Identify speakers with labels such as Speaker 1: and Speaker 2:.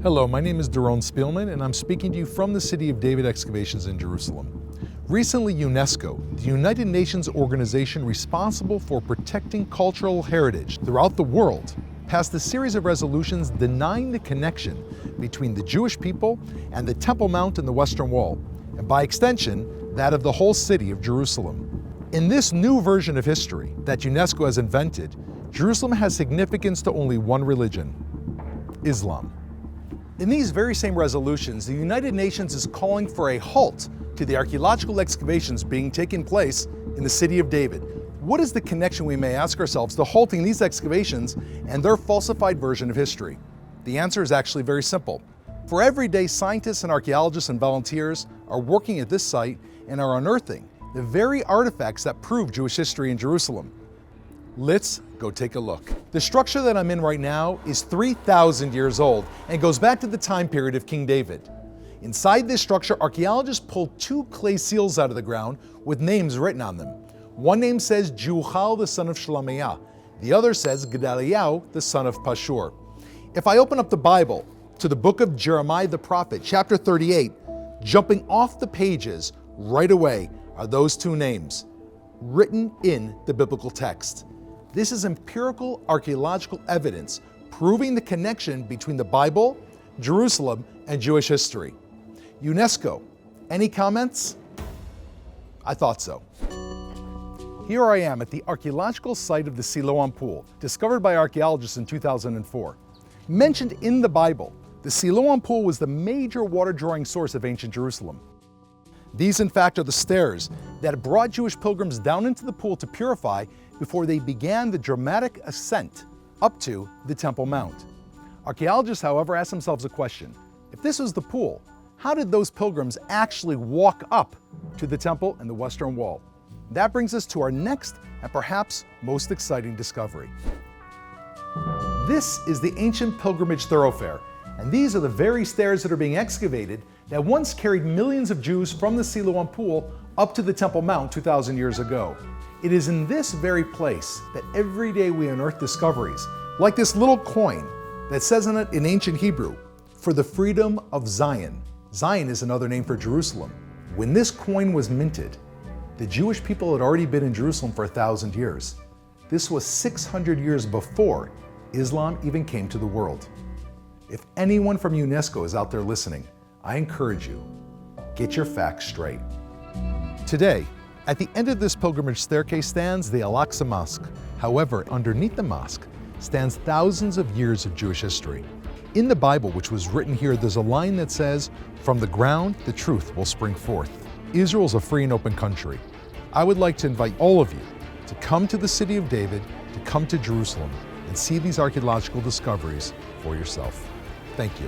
Speaker 1: Hello, my name is Doron Spielman, and I'm speaking to you from the City of David Excavations in Jerusalem. Recently, UNESCO, the United Nations organization responsible for protecting cultural heritage throughout the world, passed a series of resolutions denying the connection between the Jewish people and the Temple Mount and the Western Wall, and by extension, that of the whole city of Jerusalem. In this new version of history that UNESCO has invented, Jerusalem has significance to only one religion: Islam. In these very same resolutions, the United Nations is calling for a halt to the archaeological excavations being taken place in the city of David. What is the connection, we may ask ourselves, to halting these excavations and their falsified version of history? The answer is actually very simple. For every day, scientists and archaeologists and volunteers are working at this site and are unearthing the very artifacts that prove Jewish history in Jerusalem. Let's go take a look. The structure that I'm in right now is 3,000 years old and goes back to the time period of King David. Inside this structure, archaeologists pulled two clay seals out of the ground with names written on them. One name says Jeuchal, the son of Shlemiah. The other says Gedaliah, the son of Pashur. If I open up the Bible to the book of Jeremiah the prophet, chapter 38, jumping off the pages right away are those two names, written in the biblical text. This is empirical archaeological evidence proving the connection between the Bible, Jerusalem, and Jewish history. UNESCO, any comments? I thought so. Here I am at the archaeological site of the Siloam Pool, discovered by archaeologists in 2004. Mentioned in the Bible, the Siloam Pool was the major water-drawing source of ancient Jerusalem. These, in fact, are the stairs that brought Jewish pilgrims down into the pool to purify before they began the dramatic ascent up to the Temple Mount. Archaeologists, however, ask themselves a question. If this was the pool, how did those pilgrims actually walk up to the temple and the Western Wall? That brings us to our next and perhaps most exciting discovery. This is the ancient pilgrimage thoroughfare, and these are the very stairs that are being excavated that once carried millions of Jews from the Siloam Pool up to the Temple Mount 2,000 years ago. It is in this very place that every day we unearth discoveries, like this little coin that says on it in ancient Hebrew, "For the freedom of Zion." Zion is another name for Jerusalem. When this coin was minted, the Jewish people had already been in Jerusalem for 1,000 years. This was 600 years before Islam even came to the world. If anyone from UNESCO is out there listening, I encourage you, get your facts straight. Today, at the end of this pilgrimage staircase stands the Al-Aqsa Mosque. However, underneath the mosque stands thousands of years of Jewish history. In the Bible, which was written here, there's a line that says, "From the ground, the truth will spring forth." Israel is a free and open country. I would like to invite all of you to come to the city of David, to come to Jerusalem, and see these archaeological discoveries for yourself. Thank you.